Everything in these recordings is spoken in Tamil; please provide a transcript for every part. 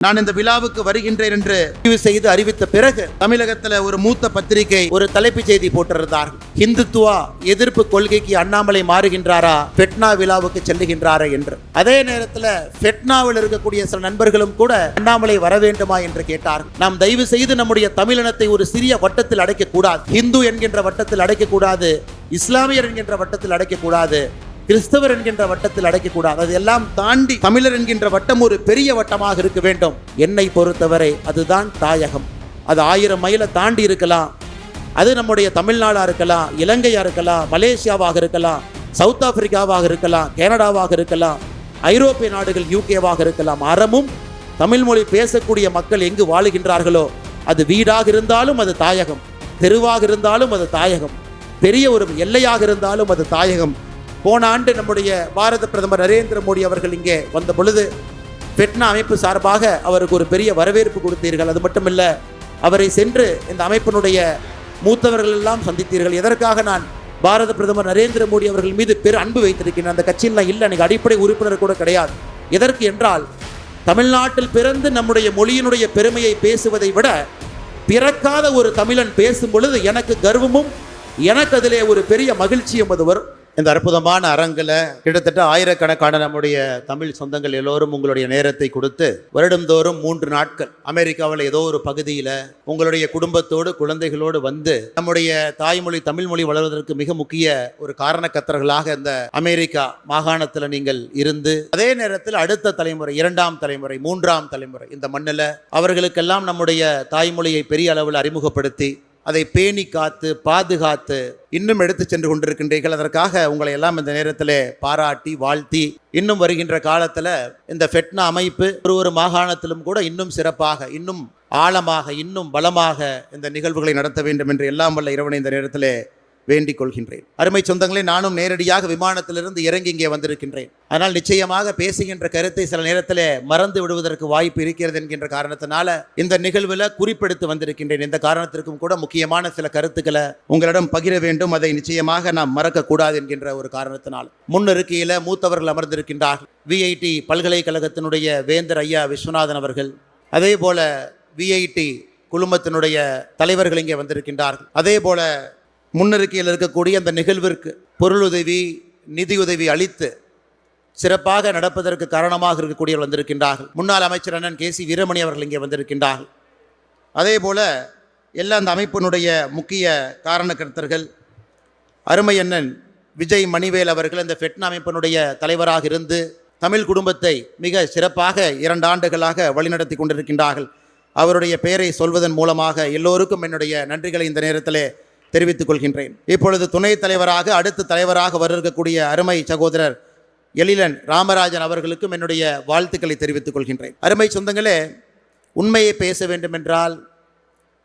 நான் இந்த விழாவுக்கு வருகின்றேன் என்று முடிவு செய்து அறிவித்த பிறகு தமிழகத்தில் ஒரு மூத்த பத்திரிகை ஒரு தலைப்புச் செய்தி போட்டிருந்தார்கள். இந்துத்துவா எதிர்ப்பு கொள்கைக்கு அண்ணாமலை மாறுகின்றாரா, ஃபெட்னா விழாவுக்கு செல்லுகின்றாரா என்று. அதே நேரத்தில் ஃபெட்னாவில் இருக்கக்கூடிய சில நண்பர்களும் கூட அண்ணாமலை வர வேண்டுமா என்று கேட்டார்கள். நாம் தயவு செய்து நம்முடைய தமிழினத்தை ஒரு சிறிய வட்டத்தில் அடைக்கக்கூடாது. இந்து என்கின்ற வட்டத்தில் அடைக்கக்கூடாது, இஸ்லாமியர் என்கின்ற வட்டத்தில் அடைக்கக்கூடாது, கிறிஸ்தவர் என்கின்ற வட்டத்தில் அடைக்கக்கூடாது. அதெல்லாம் தாண்டி தமிழர் என்கின்ற வட்டம் ஒரு பெரிய வட்டமாக இருக்க வேண்டும். என்னை பொறுத்தவரை அதுதான் தாயகம். அது 1000 மைலை தாண்டி இருக்கலாம். அது நம்முடைய தமிழ்நாடாக இருக்கலாம், இலங்கையாக இருக்கலாம், மலேசியாவாக இருக்கலாம், சவுத் ஆப்பிரிக்காவாக இருக்கலாம், கனடாவாக இருக்கலாம், ஐரோப்பிய நாடுகள் யூகேவாக இருக்கலாம். அறமும் தமிழ் மொழி பேசக்கூடிய மக்கள் எங்கு வாழுகின்றார்களோ அது வீடாக இருந்தாலும் அது தாயகம், தெருவாக இருந்தாலும் அது தாயகம், பெரிய ஒரு எல்லையாக இருந்தாலும் அது தாயகம். போன ஆண்டு நம்முடைய பாரத பிரதமர் நரேந்திர மோடி அவர்கள் இங்கே வந்த பொழுது ஃபெட்னா அமைப்பு சார்பாக அவருக்கு ஒரு பெரிய வரவேற்பு கொடுத்தீர்கள். அது மட்டுமல்ல, அவரை சென்று இந்த அமைப்பினுடைய மூத்தவர்கள் எல்லாம் சந்தித்தீர்கள். எதற்காக நான் பாரத பிரதமர் நரேந்திர மோடி அவர்கள் மீது அன்பு வைத்திருக்கிறேன். அந்த கட்சியெல்லாம் இல்லை, எனக்கு அடிப்படை உறுப்பினர் கூட கிடையாது. எதற்கு என்றால், தமிழ்நாட்டில் பிறந்து நம்முடைய மொழியினுடைய பெருமையை பேசுவதை விட பிறக்காத ஒரு தமிழன் பேசும் பொழுது எனக்கு கர்வமும் எனக்கு அதிலே ஒரு பெரிய மகிழ்ச்சியும் அது வரும். இந்த அற்புதமான அரங்கில் கிட்டத்தட்ட ஆயிரக்கணக்கான நம்முடைய தமிழ் சொந்தங்கள் எல்லோரும் உங்களுடைய நேரத்தை கொடுத்து வருடந்தோறும் 3 நாட்கள் அமெரிக்காவில் ஏதோ ஒரு பகுதியில் உங்களுடைய குடும்பத்தோடு குழந்தைகளோடு வந்து நம்முடைய தாய்மொழி தமிழ்மொழி வளர்வதற்கு மிக முக்கிய ஒரு காரணக்கர்த்தர்களாக இந்த அமெரிக்கா மாகாணத்தில் நீங்கள் இருந்து, அதே நேரத்தில் அடுத்த தலைமுறை, 2ஆம் தலைமுறை, 3ஆம் தலைமுறை இந்த மண்ணில் அவர்களுக்கெல்லாம் நம்முடைய தாய்மொழியை பெரிய அளவில் அறிமுகப்படுத்தி அதை பேணி காத்து பாதுகாத்து இன்னும் எடுத்து சென்று கொண்டிருக்கின்றீர்கள். அதற்காக உங்களை எல்லாம் இந்த நேரத்தில் பாராட்டி வாழ்த்தி, இன்னும் வருகின்ற காலத்தில் இந்த ஃபெட்னா அமைப்பு ஒரு மாகாணத்திலும் கூட இன்னும் சிறப்பாக, இன்னும் ஆழமாக, இன்னும் பலமாக இந்த நிகழ்வுகளை நடத்த வேண்டும் என்று எல்லாம் வல்ல இறைவனை இந்த நேரத்தில் வேண்டிக் கொள்கின்றேன். அருமை சொந்தங்களே, நானும் நேரடியாக விமானத்திலிருந்து இறங்கி இங்கே வந்திருக்கின்றேன். ஆனால் நிச்சயமாக பேசுகின்ற கருத்தை சில நேரத்தில் மறந்து விடுவதற்கு வாய்ப்பு இருக்கிறது என்கின்ற காரணத்தினால இந்த நிகழ்வில் குறிப்பெடுத்து வந்திருக்கின்றேன். இந்த காரணத்திற்கும் கூட முக்கியமான சில கருத்துக்களை உங்களிடம் பகிர வேண்டும். அதை நிச்சயமாக நாம் மறக்கக்கூடாது என்கின்ற ஒரு காரணத்தினால் முன்னிருக்கையில் மூத்தவர்கள் அமர்ந்திருக்கின்றார்கள். விஐடி பல்கலைக்கழகத்தினுடைய வேந்தர் ஐயா விஸ்வநாதன் அவர்கள், அதே போல விஐடி குழுமத்தினுடைய தலைவர்கள் இங்கே வந்திருக்கின்றார்கள். அதே போல முன்னறிக்கையில் இருக்கக்கூடிய அந்த நிகழ்விற்கு பொருளுதவி, நிதியுதவி அளித்து சிறப்பாக நடப்பதற்கு காரணமாக இருக்கக்கூடியவர்கள் வந்திருக்கின்றார்கள். முன்னாள் அமைச்சர் அண்ணன் கேசி வீரமணி அவர்கள் இங்கே வந்திருக்கின்றார்கள். அதே போல் எல்லா அந்த அமைப்பினுடைய முக்கிய காரணக்கர்த்தர்கள் அருமை அண்ணன் விஜய் மணிவேல் அவர்கள் இந்த ஃபெட்னா அமைப்பினுடைய தலைவராக இருந்து தமிழ் குடும்பத்தை மிக சிறப்பாக 2 ஆண்டுகளாக வழிநடத்தி கொண்டிருக்கின்றார்கள். அவருடைய பெயரை சொல்வதன் மூலமாக எல்லோருக்கும் என்னுடைய நன்றிகளை இந்த நேரத்தில் தெரிவித்துக் கொள்கின்றேன். இப்பொழுது துணைத் தலைவராக, அடுத்த தலைவராக வரக்கூடிய அருமை சகோதரர் எழிலன் ராமராஜன் அவர்களுக்கும் என்னுடைய வாழ்த்துக்களை தெரிவித்துக் கொள்கின்றேன். அருமை சொந்தங்களே, உண்மையை பேச வேண்டும் என்றால்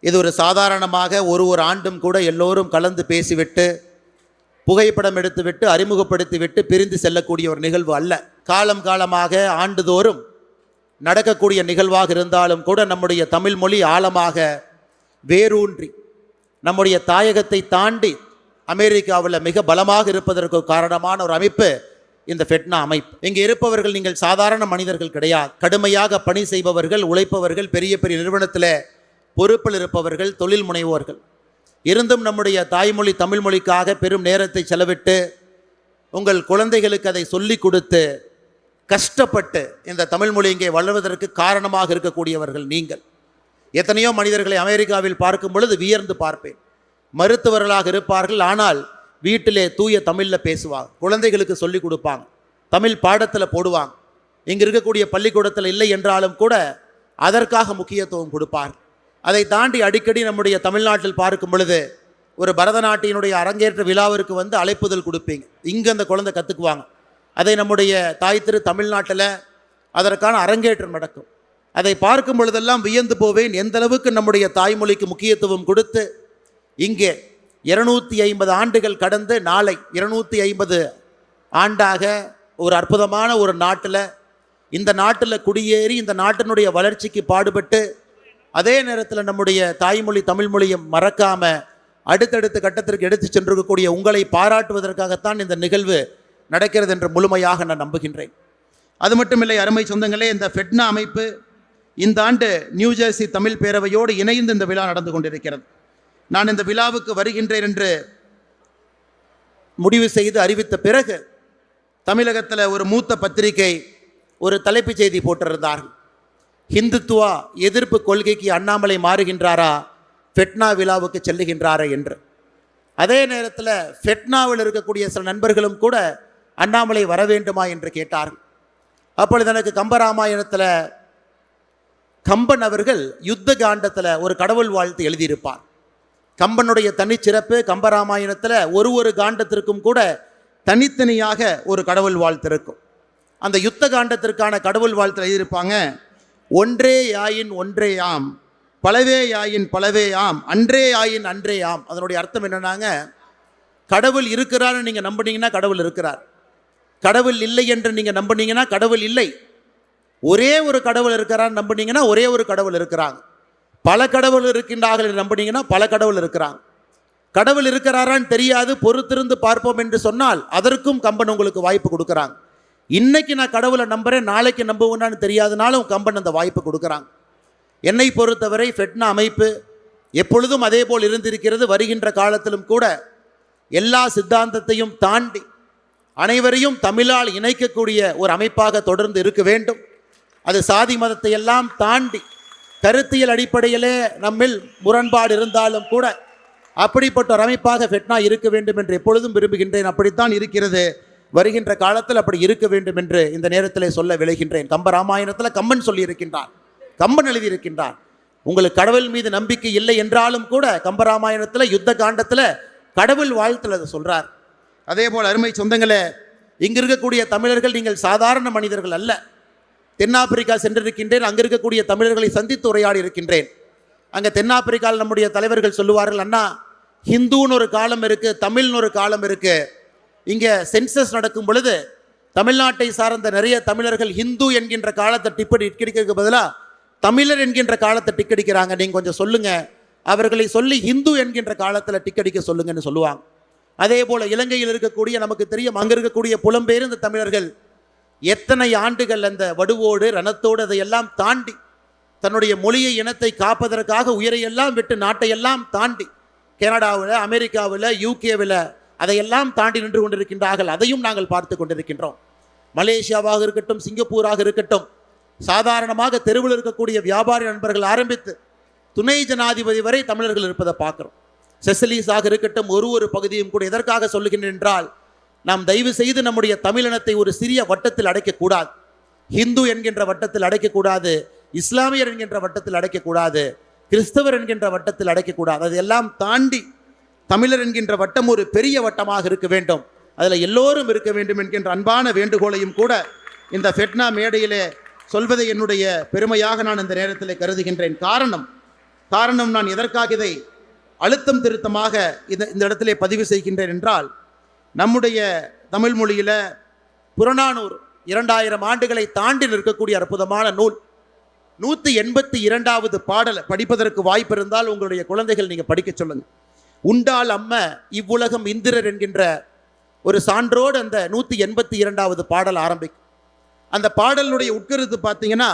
இது ஒரு சாதாரணமாக ஒரு ஆண்டும் கூட எல்லோரும் கலந்து பேசிவிட்டு புகைப்படம் எடுத்துவிட்டு அறிமுகப்படுத்திவிட்டு பிரிந்து செல்லக்கூடிய ஒரு நிகழ்வு அல்ல. காலமாக ஆண்டுதோறும் நடக்கக்கூடிய நிகழ்வாக இருந்தாலும் கூட நம்முடைய தமிழ் மொழி ஆழமாக வேரூன்றி நம்முடைய தாயகத்தை தாண்டி அமெரிக்காவில் மிக பலமாக இருப்பதற்கு காரணமான ஒரு அமைப்பு இந்த ஃபெட்னா அமைப்பு. இங்கே இருப்பவர்கள் நீங்கள் சாதாரண மனிதர்கள் கிடையாது. கடுமையாக பணி செய்பவர்கள், உழைப்பவர்கள், பெரிய பெரிய நிறுவனத்தில் பொறுப்பில் இருப்பவர்கள், தொழில் முனைவோர்கள். இருந்தும் நம்முடைய தாய்மொழி தமிழ் மொழிக்காக பெரும் நேரத்தை செலவிட்டு உங்கள் குழந்தைகளுக்கு அதை சொல்லிக் கொடுத்து கஷ்டப்பட்டு இந்த தமிழ் மொழி இங்கே வளர்வதற்கு காரணமாக இருக்கக்கூடியவர்கள் நீங்கள். எத்தனையோ மனிதர்களை அமெரிக்காவில் பார்க்கும் பொழுது வியர்ந்து பார்ப்பேன். மருத்துவர்களாக இருப்பார்கள், ஆனால் வீட்டிலே தூய தமிழில் பேசுவாங்க, குழந்தைகளுக்கு சொல்லிக் கொடுப்பாங்க, தமிழ் பாடத்தில் போடுவாங்க. இங்கே இருக்கக்கூடிய பள்ளிக்கூடத்தில் இல்லை என்றாலும் கூட அதற்காக முக்கியத்துவம் கொடுப்பார்கள். அதை தாண்டி அடிக்கடி நம்முடைய தமிழ்நாட்டில் பார்க்கும் பொழுது ஒரு பரதநாட்டியனுடைய அரங்கேற்ற விழாவிற்கு வந்து அழைப்புதல் கொடுப்பீங்க. இங்கே அந்த குழந்தை கற்றுக்குவாங்க. அதை நம்முடைய தாய் திரு தமிழ்நாட்டில் அதற்கான அரங்கேற்றம் நடக்கும். அதை பார்க்கும் பொழுதெல்லாம் வியந்து போவேன், எந்த அளவுக்கு நம்முடைய தாய்மொழிக்கு முக்கியத்துவம் கொடுத்து இங்கே 250 ஆண்டுகள் கடந்து நாளை 250 ஆண்டாக ஒரு அற்புதமான ஒரு நாட்டில், இந்த நாட்டில் குடியேறி இந்த நாட்டினுடைய வளர்ச்சிக்கு பாடுபட்டு அதே நேரத்தில் நம்முடைய தாய்மொழி தமிழ்மொழியும் மறக்காமல் அடுத்தடுத்த கட்டத்திற்கு எடுத்து சென்றிருக்கக்கூடிய உங்களை பாராட்டுவதற்காகத்தான் இந்த நிகழ்வு நடக்கிறது என்று முழுமையாக நான் நம்புகின்றேன். அது மட்டுமில்லை அருமை சொந்தங்களே, இந்த ஃபெட்னா அமைப்பு இந்த ஆண்டு நியூஜெர்சி தமிழ் பேரவையோடு இணைந்து இந்த விழா நடந்து கொண்டிருக்கிறது. நான் இந்த விழாவுக்கு வருகின்றேன் என்று முடிவு செய்து அறிவித்த பிறகு தமிழகத்தில் ஒரு மூத்த பத்திரிகை ஒரு தலைப்புச் செய்தி போட்டிருந்தார்கள். ஹிந்துத்துவா எதிர்ப்பு கொள்கைக்கு அண்ணாமலை மாறுகின்றாரா, ஃபெட்னா விழாவுக்கு செல்லுகின்றாரா என்று. அதே நேரத்தில் ஃபெட்னாவில் இருக்கக்கூடிய சில நண்பர்களும் கூட அண்ணாமலை வர வேண்டுமா என்று கேட்டார்கள். அப்பொழுது எனக்கு கம்பராமாயணத்தில் கம்பன் அவர்கள் யுத்த காண்டத்தில் ஒரு கடவுள் வாழ்த்து எழுதியிருப்பார். கம்பனுடைய தனிச்சிறப்பு கம்பராமாயணத்தில் ஒரு காண்டத்திற்கும் கூட தனித்தனியாக ஒரு கடவுள் வாழ்த்து இருக்கும். அந்த யுத்த காண்டத்திற்கான கடவுள் வாழ்த்து எழுதியிருப்பாங்க. ஒன்றே யாயின் ஒன்றே யாம், பலவே யாயின் பலவே ஆம், அன்றே யாயின் அன்றே ஆம். அதனுடைய அர்த்தம் என்னன்னாங்க, கடவுள் இருக்கிறான்னு நீங்கள் நம்பினீங்கன்னா கடவுள் இருக்கிறார், கடவுள் இல்லை என்று நீங்கள் நம்பினீங்கன்னா கடவுள் இல்லை. ஒரே ஒரு கடவுள் இருக்கிறான்னு நம்பினீங்கன்னா ஒரே ஒரு கடவுள் இருக்கிறாங்க. பல கடவுள் இருக்கின்றார்கள் என்று நம்பினீங்கன்னா பல கடவுள் இருக்கிறாங்க. கடவுள் இருக்கிறாரான்னு தெரியாது, பொறுத்திருந்து பார்ப்போம் என்று சொன்னால் அதற்கும் கம்பன் உங்களுக்கு வாய்ப்பு கொடுக்குறாங்க. இன்னைக்கு நான் கடவுளை நம்புகிறேன், நாளைக்கு நம்புவேன்னு தெரியாதனாலும் கம்பன் அந்த வாய்ப்பு கொடுக்குறாங்க. என்னை பொறுத்தவரை ஃபெட்னா அமைப்பு எப்பொழுதும் அதே போல் இருந்திருக்கிறது. வருகின்ற காலத்திலும் கூட எல்லா சித்தாந்தத்தையும் தாண்டி அனைவரையும் தமிழால் இணைக்கக்கூடிய ஒரு அமைப்பாக தொடர்ந்து இருக்க வேண்டும். அது சாதி மதத்தை எல்லாம் தாண்டி கருத்தியல் அடிப்படையிலே நம்மில் முரண்பாடு இருந்தாலும் கூட அப்படிப்பட்ட ஒரு அமைப்பாக ஃபெட்னா இருக்க வேண்டும் என்று எப்பொழுதும் விரும்புகின்றேன். அப்படித்தான் இருக்கிறது. வருகின்ற காலத்தில் அப்படி இருக்க வேண்டும் என்று இந்த நேரத்தில் சொல்ல விளைகின்றேன். கம்பராமாயணத்தில் கம்பன் சொல்லியிருக்கின்றார், கம்பன் எழுதியிருக்கின்றார். உங்களுக்கு கடவுள் மீது நம்பிக்கை இல்லை என்றாலும் கூட கம்பராமாயணத்தில் யுத்த காண்டத்தில் கடவுள் வாழ்த்தில் அதை சொல்கிறார். அதே போல் அருமை சொந்தங்களே, இங்கு இருக்கக்கூடிய தமிழர்கள் நீங்கள் சாதாரண மனிதர்கள் அல்ல. தென்னாப்பிரிக்கா சென்றிருக்கின்றேன், அங்கே இருக்கக்கூடிய தமிழர்களை சந்தித்து உரையாடி இருக்கின்றேன். அங்கே தென்னாப்பிரிக்காவில் நம்முடைய தலைவர்கள் சொல்லுவார்கள், அண்ணா ஹிந்துன்னு ஒரு காலம் இருக்குது, தமிழ்னு ஒரு காலம் இருக்குது. இங்கே சென்சஸ் நடக்கும் பொழுது தமிழ்நாட்டை சார்ந்த நிறைய தமிழர்கள் ஹிந்து என்கின்ற காலத்தை டிக்கெடிக்கிறதுக்கு பதிலாக தமிழர் என்கின்ற காலத்தை டிக்கெடிக்கிறாங்க, நீங்கள் கொஞ்சம் சொல்லுங்கள், அவர்களை சொல்லி ஹிந்து என்கின்ற காலத்தில் டிக்கெடிக்க சொல்லுங்கன்னு சொல்லுவாங்க. அதே போல் இலங்கையில் இருக்கக்கூடிய நமக்கு தெரியும், அங்கே இருக்கக்கூடிய புலம்பெயர்ந்த தமிழர்கள் எத்தனை ஆண்டுகள் அந்த வடுவோடு ரணத்தோடு அதையெல்லாம் தாண்டி தன்னுடைய மொழியை இனத்தை காப்பதற்காக உயிரையெல்லாம் விட்டு நாட்டையெல்லாம் தாண்டி கனடாவில், அமெரிக்காவில், யூகேவில் அதையெல்லாம் தாண்டி நின்று கொண்டிருக்கின்றார்கள். அதையும் நாங்கள் பார்த்து கொண்டிருக்கின்றோம். மலேசியாவாக இருக்கட்டும், சிங்கப்பூராக இருக்கட்டும், சாதாரணமாக தெருவில் இருக்கக்கூடிய வியாபாரி நண்பர்கள் ஆரம்பித்து துணை ஜனாதிபதி வரை தமிழர்கள் இருப்பதை பார்க்குறோம். செசலீஸாக இருக்கட்டும், ஒரு பகுதியும் கூட. எதற்காக சொல்லுகின்றேன் என்றால், நாம் தயவு செய்து நம்முடைய தமிழினத்தை ஒரு சிறிய வட்டத்தில் அடைக்கக்கூடாது. ஹிந்து என்கின்ற வட்டத்தில் அடைக்கக்கூடாது, இஸ்லாமியர் என்கின்ற வட்டத்தில் அடைக்கக்கூடாது, கிறிஸ்தவர் என்கின்ற வட்டத்தில் அடைக்கக்கூடாது. அதையெல்லாம் தாண்டி தமிழர் என்கின்ற வட்டம் ஒரு பெரிய வட்டமாக இருக்க வேண்டும். அதில் எல்லோரும் இருக்க வேண்டும் என்கின்ற அன்பான வேண்டுகோளையும் கூட இந்த ஃபெட்னா மேடையிலே சொல்வதை என்னுடைய பெருமையாக நான் இந்த நேரத்தில் கருதுகின்றேன். காரணம் நான் எதற்காக இதை அழுத்தம் திருத்தமாக இந்த இடத்திலே பதிவு செய்கின்றேன் என்றால், நம்முடைய தமிழ் மொழியில் புறநானூறு 2000 ஆண்டுகளை தாண்டி நிற்கக்கூடிய அற்புதமான நூல். 182வது பாடல் படிப்பதற்கு வாய்ப்பு இருந்தால் உங்களுடைய குழந்தைகள் நீங்கள் படிக்க சொல்லுங்கள். உண்டால் அம்ம இவ்வுலகம் இந்திரர் என்கின்ற ஒரு சான்றோடு அந்த 182வது பாடல் ஆரம்பிக்கும். அந்த பாடலுடைய உட்கருத்து பார்த்தீங்கன்னா,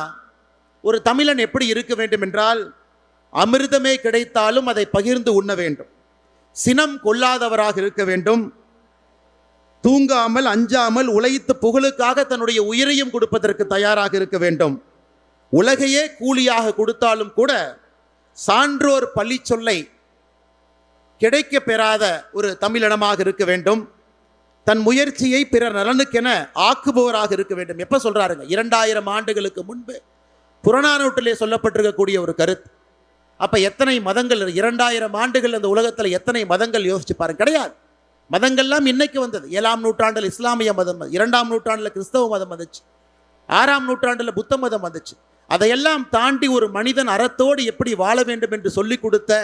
ஒரு தமிழன் எப்படி இருக்க வேண்டும் என்றால், அமிர்தமே கிடைத்தாலும் அதை பகிர்ந்து உண்ண வேண்டும், சினம் கொள்ளாதவராக இருக்க வேண்டும், தூங்காமல் அஞ்சாமல் உழைத்து புகழுக்காக தன்னுடைய உயிரையும் கொடுப்பதற்கு தயாராக இருக்க வேண்டும், உலகையே கூலியாக கொடுத்தாலும் கூட சான்றோர் பள்ளி சொல்லை கிடைக்க பெறாத ஒரு தமிழினமாக இருக்க வேண்டும், தன் முயற்சியை பிறர் நலனுக்கென ஆக்குபவராக இருக்க வேண்டும். எப்போ சொல்கிறாருங்க? 2000 ஆண்டுகளுக்கு முன்பு புறநானூற்றிலே சொல்லப்பட்டிருக்கக்கூடிய ஒரு கருத்து. அப்போ எத்தனை மதங்கள், 2000 ஆண்டுகள் அந்த உலகத்தில் எத்தனை மதங்கள் யோசிச்சு பாருங்க. கிடையாது. மதங்கள்லாம் இன்னைக்கு வந்தது. 7ஆம் நூற்றாண்டில் இஸ்லாமிய மதம், 2ஆம் நூற்றாண்டில் கிறிஸ்தவ மதம் வந்துச்சு, 6ஆம் நூற்றாண்டில் புத்த மதம் வந்துச்சு. அதையெல்லாம் தாண்டி ஒரு மனிதன் அறத்தோடு எப்படி வாழ வேண்டும் என்று சொல்லிக் கொடுத்த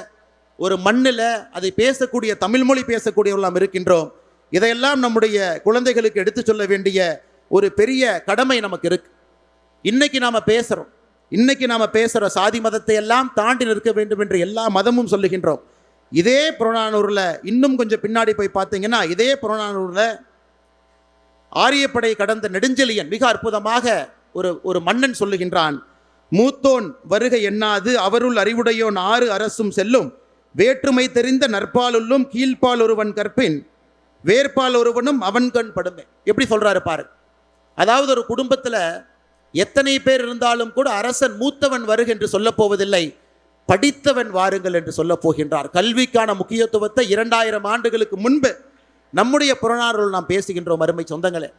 ஒரு மண்ணில் அதை பேசக்கூடிய தமிழ் மொழி பேசக்கூடியவர்களாம் இருக்கின்றோம். இதையெல்லாம் நம்முடைய குழந்தைகளுக்கு எடுத்து சொல்ல வேண்டிய ஒரு பெரிய கடமை நமக்கு இருக்கு. இன்னைக்கு நாம் பேசுகிற சாதி மதத்தை எல்லாம் தாண்டி நிற்க வேண்டும் என்று எல்லா மதமும் சொல்லுகின்றோம். இதே புறநானூரில் இன்னும் கொஞ்சம் பின்னாடி போய் பார்த்தீங்கன்னா, இதே புறநானூரில் ஆரியப்படை கடந்த நெடுஞ்செழியன் மிக அற்புதமாக ஒரு மன்னன் சொல்லுகின்றான், மூத்தோன் வருக எண்ணாது அவருள் அறிவுடையோன் ஆறு அரசும் செல்லும் வேற்றுமை தெரிந்த நற்பாலுள்ளும் கீழ்ப்பால் ஒருவன் கற்பின் வேர்பால் ஒருவனும் அவன் கண் படுமே. எப்படி சொல்றாரு பாரு. அதாவது ஒரு குடும்பத்தில் எத்தனை பேர் இருந்தாலும் கூட அரசன் மூத்தவன் வருக என்று சொல்ல போவதில்லை, படித்தவன் வாருங்கள் என்று சொல்ல போகின்றார். கல்விக்கான முக்கியத்துவத்தை 2000 ஆண்டுகளுக்கு முன்பு நம்முடைய புறநானூரில் நாம் பேசுகின்றோம் அருமை சொந்தங்களே.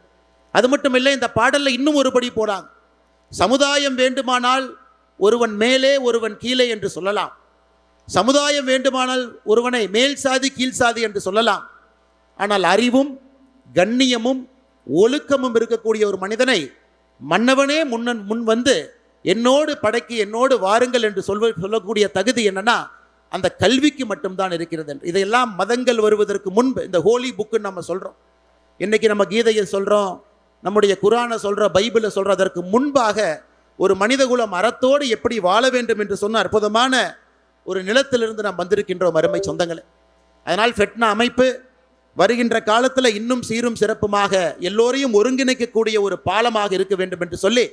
அது மட்டும் இல்லை, இந்த பாடலில் இன்னும் ஒருபடி போனாங்க. சமுதாயம் வேண்டுமானால் ஒருவன் மேலே ஒருவன் கீழே என்று சொல்லலாம், சமுதாயம் வேண்டுமானால் ஒருவனை மேல் சாதி கீழ் சாதி என்று சொல்லலாம். ஆனால் அறிவும் கண்ணியமும் ஒழுக்கமும் இருக்கக்கூடிய ஒரு மனிதனை மன்னவனே முன் வந்து என்னோடு படைக்கு என்னோடு வாருங்கள் என்று சொல்லக்கூடிய தகுதி என்னன்னா அந்த கல்விக்கு மட்டும்தான் இருக்கிறது என்று. இதையெல்லாம் மதங்கள் வருவதற்கு முன்பு இந்த ஹோலி புக்குன்னு நம்ம சொல்கிறோம். இன்றைக்கி நம்ம கீதையை சொல்கிறோம், நம்முடைய குரானை சொல்கிறோம், பைபிளை சொல்கிறோம். அதற்கு முன்பாக ஒரு மனிதகுலம் அறத்தோடு எப்படி வாழ வேண்டும் என்று சொன்ன அற்புதமான ஒரு நிலத்திலிருந்து நாம் வந்திருக்கின்றோம் அருமை சொந்தங்களே. அதனால் ஃபெட்னா அமைப்பு வருகின்ற காலத்தில் இன்னும் சீரும் சிறப்புமாக எல்லோரையும் ஒருங்கிணைக்கக்கூடிய ஒரு பாலமாக இருக்க வேண்டும் என்று சொல்லி,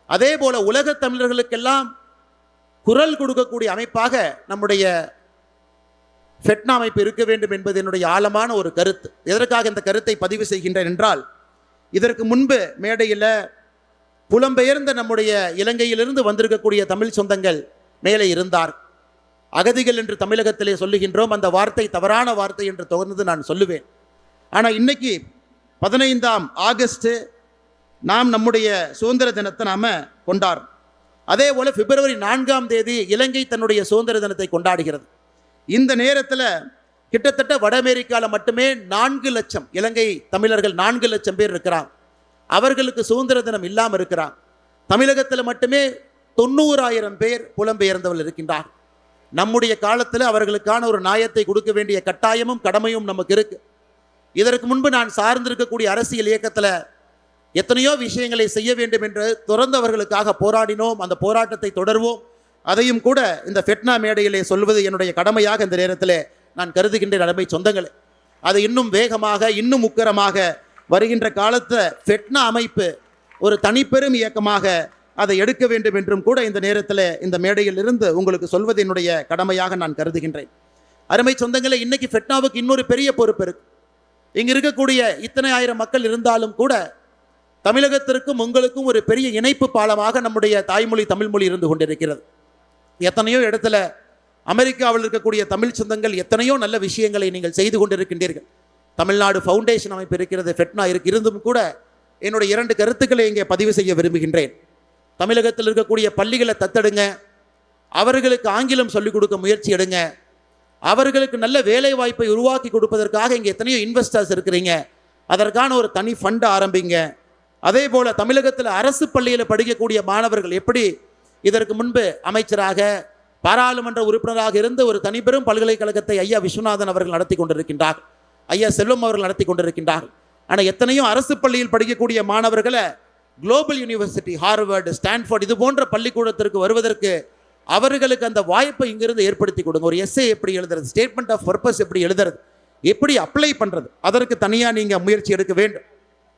அதே போல உலகத் தமிழர்களுக்கெல்லாம் குரல் கொடுக்கக்கூடிய அமைப்பாக நம்முடைய ஃபெட்னா அமைப்பு இருக்க வேண்டும் என்பது என்னுடைய ஆழமான ஒரு கருத்து. எதற்காக இந்த கருத்தை பதிவு செய்கின்றேன் என்றால், இதற்கு முன்பு மேடையில் புலம்பெயர்ந்த நம்முடைய இலங்கையிலிருந்து வந்திருக்கக்கூடிய தமிழ் சொந்தங்கள் மேலே இருந்தார். அகதிகள் என்று தமிழகத்திலே சொல்லுகின்றோம், அந்த வார்த்தை தவறான வார்த்தை என்று தொடர்ந்து நான் சொல்லுவேன். ஆனால் இன்னைக்கு 15ஆம் ஆகஸ்ட் நாம் நம்முடைய சுதந்திர தினத்தை நாம் கொண்டாடுறோம். அதே போல் பிப்ரவரி 4ஆம் தேதி இலங்கை தன்னுடைய சுதந்திர தினத்தை கொண்டாடுகிறது. இந்த நேரத்தில் கிட்டத்தட்ட வட அமெரிக்காவில் மட்டுமே 4 லட்சம் இலங்கை தமிழர்கள் 4 லட்சம் பேர் இருக்கிறாங்க. அவர்களுக்கு சுதந்திர தினம் இல்லாமல் இருக்கிறாங்க. தமிழகத்தில் மட்டுமே 90,000 பேர் புலம்பெயர்ந்தவர்கள் இருக்கின்றார். நம்முடைய காலத்தில் அவர்களுக்கான ஒரு நியாயத்தை கொடுக்க வேண்டிய கட்டாயமும் கடமையும் நமக்கு இருக்கு. இதற்கு முன்பு நான் சார்ந்திருக்கக்கூடிய அரசியல் இயக்கத்தில் எத்தனையோ விஷயங்களை செய்ய வேண்டும் என்று துறந்தவர்களுக்காக போராடினோம். அந்த போராட்டத்தை தொடர்வோம். அதையும் கூட இந்த ஃபெட்னா மேடையிலே சொல்வது என்னுடைய கடமையாக இந்த நேரத்தில் நான் கருதுகின்ற அருமை சொந்தங்களே. அது இன்னும் வேகமாக இன்னும் உக்கரமாக வருகின்ற காலத்தில் ஃபெட்னா அமைப்பு ஒரு தனிப்பெரும் இயக்கமாக அதை எடுக்க வேண்டும் என்றும் கூட இந்த நேரத்தில் இந்த மேடையில் இருந்து உங்களுக்கு சொல்வது என்னுடைய கடமையாக நான் கருதுகின்றேன். அருமை சொந்தங்களே, இன்னைக்கு ஃபெட்னாவுக்கு இன்னொரு பெரிய பொறுப்பு இருக்கு. இங்கு இருக்கக்கூடிய இத்தனை ஆயிரம் மக்கள் இருந்தாலும் கூட தமிழகத்திற்கும் உங்களுக்கும் ஒரு பெரிய இணைப்பு பாலமாக நம்முடைய தாய்மொழி தமிழ்மொழி இருந்து கொண்டிருக்கிறது. எத்தனையோ இடத்துல அமெரிக்காவில் இருக்கக்கூடிய தமிழ் சொந்தங்கள் எத்தனையோ நல்ல விஷயங்களை நீங்கள் செய்து கொண்டிருக்கின்றீர்கள். தமிழ்நாடு ஃபவுண்டேஷன் அமைப்பு இருக்கிறது, ஃபெட்னா இருந்தும் கூட என்னுடைய 2 கருத்துக்களை இங்கே பதிவு செய்ய விரும்புகின்றேன். தமிழகத்தில் இருக்கக்கூடிய பள்ளிகளை தத்தெடுங்க, அவர்களுக்கு ஆங்கிலம் சொல்லிக் கொடுக்க முயற்சி எடுங்க, அவர்களுக்கு நல்ல வேலை வாய்ப்பை உருவாக்கி கொடுப்பதற்காக இங்கே எத்தனையோ இன்வெஸ்டர்ஸ் இருக்கிறீங்க, அதற்கான ஒரு தனி ஃபண்டை ஆரம்பிங்க. அதே போல் தமிழகத்தில் அரசு பள்ளியில் படிக்கக்கூடிய மாணவர்கள் எப்படி இதற்கு முன்பு அமைச்சராக பாராளுமன்ற உறுப்பினராக இருந்து ஒரு தனிப்பெரும் பல்கலைக்கழகத்தை ஐயா விஸ்வநாதன் அவர்கள் நடத்தி கொண்டிருக்கின்றார், ஐயா செல்வம் அவர்கள் நடத்தி கொண்டிருக்கின்றார்கள். ஆனால் எத்தனையோ அரசு பள்ளியில் படிக்கக்கூடிய மாணவர்களை குளோபல் யூனிவர்சிட்டி, ஹார்வர்டு, ஸ்டான்ஃபோர்ட் இது போன்ற பள்ளிக்கூடத்திற்கு வருவதற்கு அவர்களுக்கு அந்த வாய்ப்பை இங்கிருந்து ஏற்படுத்தி கொடுங்க. ஒரு எஸ்ஏ எப்படி எழுதுறது, ஸ்டேட்மெண்ட் ஆஃப் பர்பஸ் எப்படி எழுதுறது, எப்படி அப்ளை பண்ணுறது, அதற்கு தனியாக நீங்கள் முயற்சி எடுக்க வேண்டும்.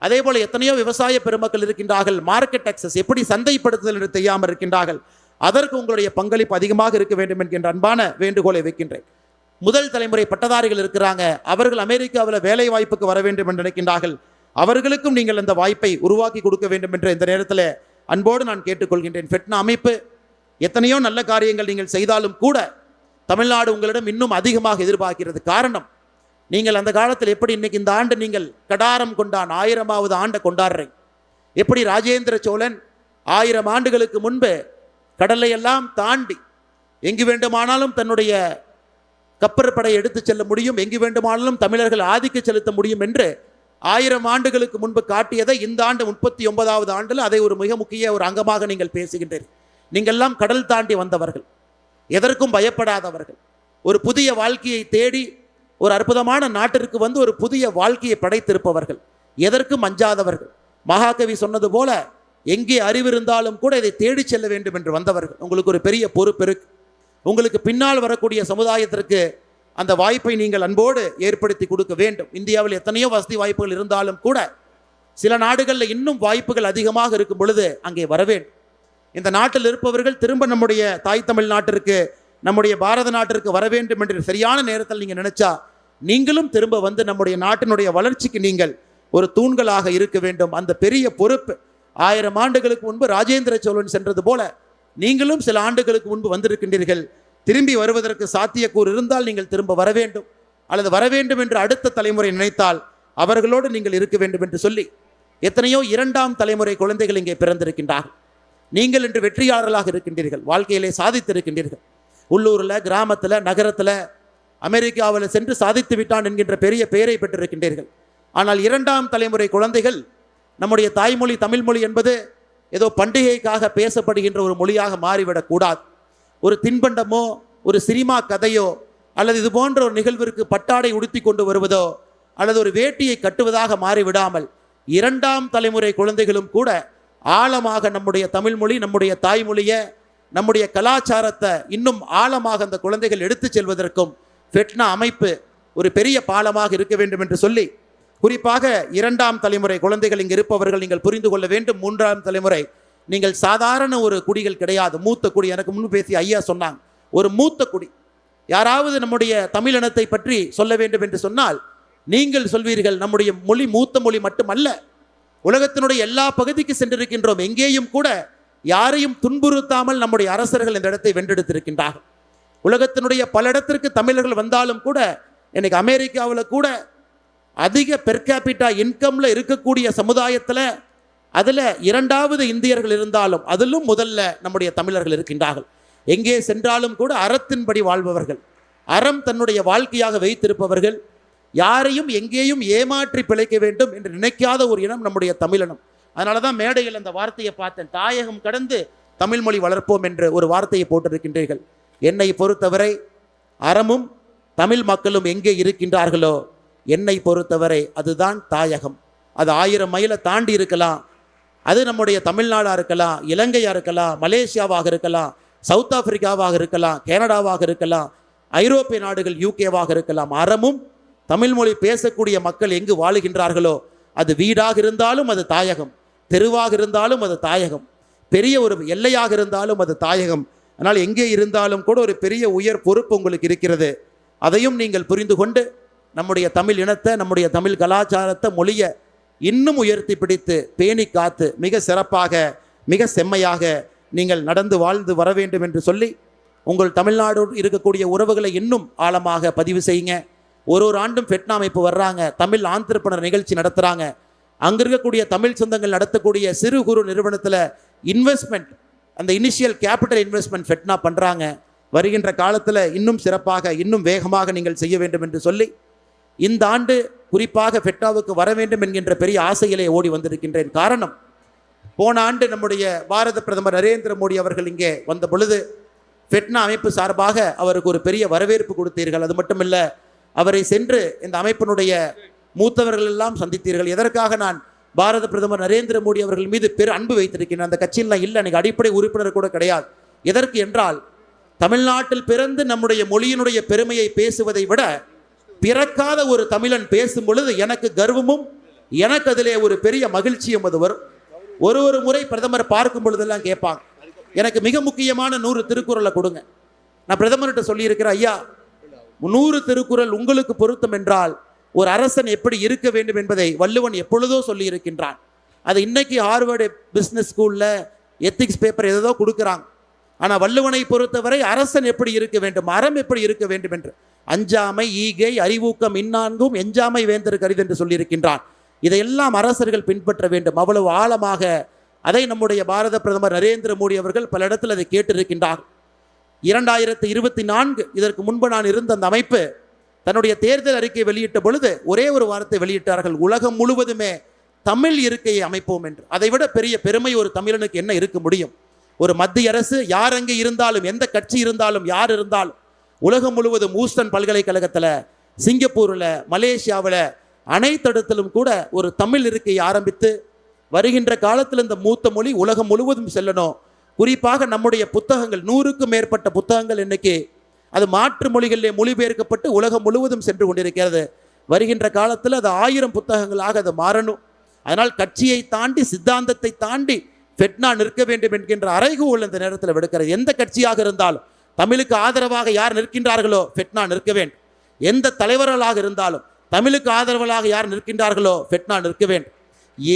அதே போல் எத்தனையோ விவசாய பெருமக்கள் இருக்கின்றார்கள், மார்க்கெட் அக்சஸ் எப்படி சந்தைப்படுத்துதல் என்று தெரியாமல் இருக்கின்றார்கள், அதற்கு உங்களுடைய பங்களிப்பு அதிகமாக இருக்க வேண்டும் என்கின்ற அன்பான வேண்டுகோளை வைக்கின்றேன். முதல் தலைமுறை பட்டதாரிகள் இருக்கிறாங்க, அவர்கள் அமெரிக்காவில் வேலை வாய்ப்புக்கு வர வேண்டும் என்று நினைக்கின்றார்கள், அவர்களுக்கும் நீங்கள் அந்த வாய்ப்பை உருவாக்கி கொடுக்க வேண்டும் என்று இந்த நேரத்தில் அன்போடு நான் கேட்டுக்கொள்கின்றேன். ஃபெட்னா அமைப்பு எத்தனையோ நல்ல காரியங்கள் நீங்கள் செய்தாலும் கூட தமிழ்நாடு உங்களிடம் இன்னும் அதிகமாக எதிர்பார்க்கிறது. காரணம், நீங்கள் அந்த காலத்தில் எப்படி இன்னைக்கு இந்த ஆண்டு நீங்கள் கடாரம் கொண்டான் 1000வது ஆண்டை கொண்டாடுறீங்க, எப்படி ராஜேந்திர சோழன் 1000 ஆண்டுகளுக்கு முன்பு கடலை எல்லாம் தாண்டி எங்கு வேண்டுமானாலும் தன்னுடைய கப்பற்படை எடுத்து செல்ல முடியும், எங்கு வேண்டுமானாலும் தமிழர்கள் ஆதிக்க செலுத்த முடியும் என்று 1000 ஆண்டுகளுக்கு முன்பு காட்டியதை இந்த ஆண்டு 39வது ஆண்டில் அதை ஒரு மிக முக்கிய ஒரு அங்கமாக நீங்கள் பேசுகின்றீர்கள். நீங்கள்லாம் கடல் தாண்டி வந்தவர்கள், எதற்கும் பயப்படாதவர்கள், ஒரு புதிய வாழ்க்கையை தேடி ஒரு அற்புதமான நாட்டிற்கு வந்து ஒரு புதிய வாழ்க்கையை படைத்திருப்பவர்கள், எதற்கும் அஞ்சாதவர்கள். மகாகவி சொன்னது போல எங்கே அறிவு இருந்தாலும் கூட இதை தேடி செல்ல வேண்டும் என்று வந்தவர்கள். உங்களுக்கு ஒரு பெரிய பொறுப்பு இருக்கு. உங்களுக்கு பின்னால் வரக்கூடிய சமுதாயத்திற்கு அந்த வாய்ப்பை நீங்கள் அன்போடு ஏற்படுத்தி கொடுக்க வேண்டும். இந்தியாவில் எத்தனையோ வசதி வாய்ப்புகள் இருந்தாலும் கூட சில நாடுகளில் இன்னும் வாய்ப்புகள் அதிகமாக இருக்கும் பொழுது அங்கே வர வேண்டும். இந்த நாட்டில் இருப்பவர்கள் திரும்ப நம்முடைய தாய் தமிழ் நாட்டிற்கு, நம்முடைய பாரத நாட்டிற்கு வர வேண்டும் என்று சரியான நேரத்தில் நீங்கள் நினைச்சா நீங்களும் திரும்ப வந்து நம்முடைய நாட்டினுடைய வளர்ச்சிக்கு நீங்கள் ஒரு தூண்களாக இருக்க வேண்டும். அந்த பெரிய பொறுப்பு 1000 ஆண்டுகளுக்கு முன்பு ராஜேந்திர சோழன் சென்றது போல நீங்களும் சில ஆண்டுகளுக்கு முன்பு வந்திருக்கின்றீர்கள். திரும்பி வருவதற்கு சாத்தியக்கூறு இருந்தால் நீங்கள் திரும்ப வர வேண்டும், அல்லது வர வேண்டும் என்று அடுத்த தலைமுறை நினைத்தால் அவர்களோடு நீங்கள் இருக்க வேண்டும் என்று சொல்லி எத்தனையோ 2ஆம் தலைமுறை குழந்தைகள் இங்கே பிறந்திருக்கின்றார்கள். நீங்கள் இன்று வெற்றியாளர்களாக இருக்கின்றீர்கள், வாழ்க்கையிலே சாதித்திருக்கின்றீர்கள். உள்ளூரில், கிராமத்தில், நகரத்தில், அமெரிக்காவில் சென்று சாதித்து விட்டான் என்கின்ற பெரிய பெயரை பெற்றிருக்கின்றீர்கள். ஆனால் 2ஆம் தலைமுறை குழந்தைகள் நம்முடைய தாய்மொழி தமிழ் மொழி என்பது ஏதோ பண்டிகைக்காக பேசப்படுகின்ற ஒரு மொழியாக மாறிவிடக்கூடாது. ஒரு தின்பண்டமோ, ஒரு சினிமா கதையோ, அல்லது இது போன்ற ஒரு நிகழ்விற்கு பட்டாடை உடுத்தி கொண்டு வருவதோ, அல்லது ஒரு வேட்டியை கட்டுவதாக மாறிவிடாமல் 2ஆம் தலைமுறை குழந்தைகளும் கூட ஆழமாக நம்முடைய தமிழ்மொழி, நம்முடைய தாய்மொழியை, நம்முடைய கலாச்சாரத்தை இன்னும் ஆழமாக அந்த குழந்தைகள் எடுத்துச் செல்வதற்கும் ஃபெட்னா அமைப்பு ஒரு பெரிய பாலமாக இருக்க வேண்டும் என்று சொல்லி, குறிப்பாக 2ஆம் தலைமுறை குழந்தைகள் இங்கே இருப்பவர்கள் நீங்கள் புரிந்து கொள்ள வேண்டும். 3ஆம் தலைமுறை நீங்கள் சாதாரண ஒரு குடிகள் கிடையாது, மூத்த குடி. எனக்கு முன்பு பேசிய ஐயா சொன்னாங்க, ஒரு மூத்த குடி. யாராவது நம்முடைய தமிழினத்தை பற்றி சொல்ல வேண்டும் என்று சொன்னால் நீங்கள் சொல்வீர்கள், நம்முடைய மொழி மூத்த மொழி மட்டுமல்ல, உலகத்தினுடைய எல்லா பகுதிக்கு சென்றிருக்கின்றோம், எங்கேயும் கூட யாரையும் துன்புறுத்தாமல் நம்முடைய அரசர்கள் இந்த இடத்தை வென்றெடுத்திருக்கின்றார்கள். உலகத்தினுடைய பல இடத்திற்கு தமிழர்கள் வந்தாலும் கூட இன்னைக்கு அமெரிக்காவில் கூட அதிக பெர் கேபிட்டா இன்கம்ல இருக்கக்கூடிய சமுதாயத்தில் அதில் 2வது இந்தியர்கள் இருந்தாலும் அதிலும் முதல்ல நம்முடைய தமிழர்கள் இருக்கின்றார்கள். எங்கே சென்றாலும் கூட அறத்தின்படி வாழ்பவர்கள், அறம் தன்னுடைய வாழ்க்கையாக வைத்திருப்பவர்கள், யாரையும் எங்கேயும் ஏமாற்றி பிழைக்க வேண்டும் என்று நினைக்காத ஒரு இனம் நம்முடைய தமிழினம். அதனால தான் மேடையில் அந்த வார்த்தையை பார்த்தேன், தாயகம் கடந்து தமிழ் மொழி வளர்ப்போம் என்று ஒரு வார்த்தையை போட்டிருக்கின்றீர்கள். என்னை பொறுத்தவரை அறமும் தமிழ் மக்களும் எங்கே இருக்கின்றார்களோ என்னை பொறுத்தவரை அதுதான் தாயகம். அது 1000 மைலை தாண்டி இருக்கலாம், அது நம்முடைய தமிழ்நாடாக இருக்கலாம், இலங்கையாக இருக்கலாம், மலேசியாவாக இருக்கலாம், சவுத் ஆப்பிரிக்காவாக இருக்கலாம், கனடாவாக இருக்கலாம், ஐரோப்பிய நாடுகள் யூகேவாக இருக்கலாம். அறமும் தமிழ் மொழி பேசக்கூடிய மக்கள் எங்கு வாழுகின்றார்களோ அது வீடாக இருந்தாலும் அது தாயகம், தெருவாக இருந்தாலும் அது தாயகம், பெரிய ஒரு எல்லையாக இருந்தாலும் அது தாயகம். அதனால் எங்கே இருந்தாலும் கூட ஒரு பெரிய உயர் பொறுப்பு உங்களுக்கு இருக்கிறது. அதையும் நீங்கள் புரிந்து கொண்டு நம்முடைய தமிழ் இனத்தை, நம்முடைய தமிழ் கலாச்சாரத்தை, மொழியை இன்னும் உயர்த்தி பிடித்து பேணி காத்து மிக சிறப்பாக, மிக செம்மையாக நீங்கள் நடந்து வாழ்ந்து வர வேண்டும் என்று சொல்லி, உங்கள் தமிழ்நாடோடு இருக்கக்கூடிய உறவுகளை இன்னும் ஆழமாக பதிவு செய்யுங்க. ஒரு ஆண்டும் ஃபெட்னா அமைப்பு வர்றாங்க, தமிழ் ஆந்திரப்பனர் நிகழ்ச்சி நடத்துகிறாங்க. அங்கே இருக்கக்கூடிய தமிழ் சொந்தங்கள் நடத்தக்கூடிய சிறு குறு நிறுவனத்தில் இன்வெஸ்ட்மெண்ட், அந்த இனிஷியல் கேபிட்டல் இன்வெஸ்ட்மெண்ட் ஃபெட்னா பண்ணுறாங்க. வருகின்ற காலத்தில் இன்னும் சிறப்பாக, இன்னும் வேகமாக நீங்கள் செய்ய வேண்டும் என்று சொல்லி, இந்த ஆண்டு குறிப்பாக ஃபெட்னாவுக்கு வர வேண்டும் என்கின்ற பெரிய ஆசையிலே ஓடி வந்திருக்கின்றேன். காரணம், போன ஆண்டு நம்முடைய பாரத பிரதமர் நரேந்திர மோடி அவர்கள் இங்கே வந்த பொழுது ஃபெட்னா அமைப்பு சார்பாக அவருக்கு ஒரு பெரிய வரவேற்பு கொடுத்தீர்கள். அது மட்டும் இல்லை, அவரை சென்று இந்த அமைப்பினுடைய மூத்தவர்கள் எல்லாம் சந்தித்தீர்கள். எதற்காக நான் பாரத பிரதமர் நரேந்திர மோடி அவர்கள் மீது பெரு அன்பு வைத்திருக்கிறேன், அந்த கட்சியெல்லாம் இல்லை, அன்றைக்கி அடிப்படை உறுப்பினர் கூட கிடையாது. எதற்கு என்றால், தமிழ்நாட்டில் பிறந்து நம்முடைய மொழியினுடைய பெருமையை பேசுவதை விட பிறக்காத ஒரு தமிழன் பேசும் பொழுது எனக்கு கர்வமும், எனக்கு அதிலே ஒரு பெரிய மகிழ்ச்சியும் அது வரும். ஒரு முறை பிரதமர் பார்க்கும் பொழுதெல்லாம் கேட்பாங்க, எனக்கு மிக முக்கியமான 100 திருக்குறளை கொடுங்க. நான் பிரதமர்கிட்ட சொல்லியிருக்கிறேன், ஐயா 100 திருக்குறள் உங்களுக்கு பொருத்தம் என்றால் ஒரு அரசன் எப்படி இருக்க வேண்டும் என்பதை வள்ளுவன் எப்பொழுதோ சொல்லியிருக்கின்றான். அது இன்னைக்கு ஹார்வர்டு பிஸ்னஸ் ஸ்கூலில் எத்திக்ஸ் பேப்பர் ஏதோ கொடுக்குறாங்க. ஆனால் வள்ளுவனை பொறுத்தவரை அரசன் எப்படி இருக்க வேண்டும், அறம் எப்படி இருக்க வேண்டும் என்று, அஞ்சாமை, ஈகை, அறிவூக்கம் இந்நான்கும் எஞ்சாமை வேந்தர் கரிது என்று சொல்லியிருக்கின்றான். இதையெல்லாம் அரசர்கள் பின்பற்ற வேண்டும். அவ்வளவு ஆழமாக அதை நம்முடைய பாரத பிரதமர் நரேந்திர மோடி அவர்கள் பல இடத்தில் அதை கேட்டிருக்கின்றார். 2024 இதற்கு முன்பு நான் இருந்த அந்த அமைப்பு தன்னுடைய தேர்தல் அறிக்கை வெளியிட்ட பொழுது ஒரே ஒரு வார்த்தை வெளியிட்டார்கள், உலகம் முழுவதுமே தமிழ் இருக்கையை அமைப்போம் என்று. அதைவிட பெரிய பெருமை ஒரு தமிழனுக்கு என்ன இருக்க முடியும்? ஒரு மத்திய அரசு யார் அங்கே இருந்தாலும், எந்த கட்சி இருந்தாலும், யார் இருந்தாலும், உலகம் முழுவதும் ஊஸ்டன் பல்கலைக்கழகத்தில், சிங்கப்பூரில், மலேசியாவில், அனைத்து இடத்திலும் கூட ஒரு தமிழ் இருக்கையை ஆரம்பித்து வருகின்ற காலத்தில் இந்த மூத்த மொழி உலகம் முழுவதும் செல்லணும். குறிப்பாக நம்முடைய புத்தகங்கள் 100க்கும் மேற்பட்ட புத்தகங்கள் இன்னைக்கு அது மாற்று மொழிகளிலே மொழிபெயர்க்கப்பட்டு உலகம் முழுவதும் சென்று கொண்டிருக்கிறது. வருகின்ற காலத்தில் அது 1000 புத்தகங்களாக அது மாறணும். அதனால் கட்சியை தாண்டி, சித்தாந்தத்தை தாண்டி ஃபெட்னா நிற்க வேண்டும் என்கின்ற அறைகூவல் இந்த நேரத்தில் விடுக்கிறது. எந்த கட்சியாக இருந்தாலும் தமிழுக்கு ஆதரவாக யார் நிற்கின்றார்களோ ஃபெட்னா நிற்க வேண்டும். எந்த தலைவர்களாக இருந்தாலும் தமிழுக்கு ஆதரவாக யார் நிற்கின்றார்களோ ஃபெட்னா நிற்க வேண்டும்.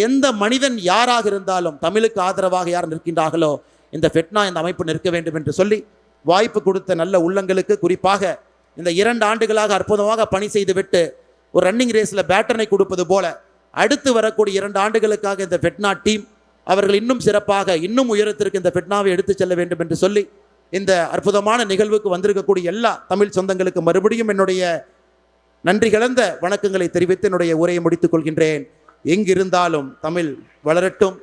எந்த மனிதன் யாராக இருந்தாலும் தமிழுக்கு ஆதரவாக யார் நிற்கின்றார்களோ இந்த ஃபெட்னா, இந்த அமைப்பு நிற்க வேண்டும் என்று சொல்லி வாய்ப்பு கொடுத்த நல்ல உள்ளங்களுக்கு, குறிப்பாக இந்த 2 ஆண்டுகளாக அற்புதமாக பணி செய்துவிட்டு ஒரு ரன்னிங் ரேஸில் பேட்டனை கொடுப்பது போல அடுத்து வரக்கூடிய 2 ஆண்டுகளுக்காக இந்த ஃபெட்னா டீம் அவர்கள் இன்னும் சிறப்பாக, இன்னும் உயரத்திற்கு இந்த ஃபெட்னாவை எடுத்து செல்ல வேண்டும் என்று சொல்லி இந்த அற்புதமான நிகழ்வுக்கு வந்திருக்கக்கூடிய எல்லா தமிழ் சொந்தங்களுக்கு மறுபடியும் என்னுடைய நன்றி கலந்த வணக்கங்களை தெரிவித்து என்னுடைய உரையை முடித்துக் கொள்கின்றேன். எங்கிருந்தாலும் தமிழ் வளரட்டும்,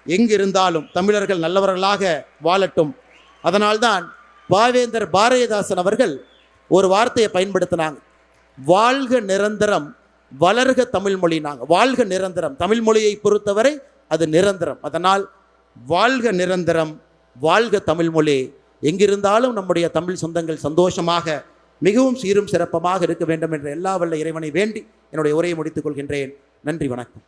எங்கிருந்தாலும் தமிழர்கள் நல்லவர்களாக வாழட்டும். அதனால்தான் பாவேந்தர் பாரதிதாசன் அவர்கள் ஒரு வார்த்தையை பயன்படுத்தினாங்க, வாழ்க நிரந்தரம் வளர்க தமிழ் மொழினாங்க. வாழ்க நிரந்தரம், தமிழ் மொழியை பொறுத்தவரை அது நிரந்தரம். அதனால் வாழ்க நிரந்தரம், வாழ்க தமிழ் மொழி. எங்கிருந்தாலும் நம்முடைய தமிழ் சொந்தங்கள் சந்தோஷமாக, மிகவும் சீரும் சிறப்பமாக இருக்க வேண்டும் என்ற எல்லா வல்ல இறைவனை வேண்டி என்னுடைய உரையை முடித்துக் கொள்கின்றேன். நன்றி, வணக்கம்.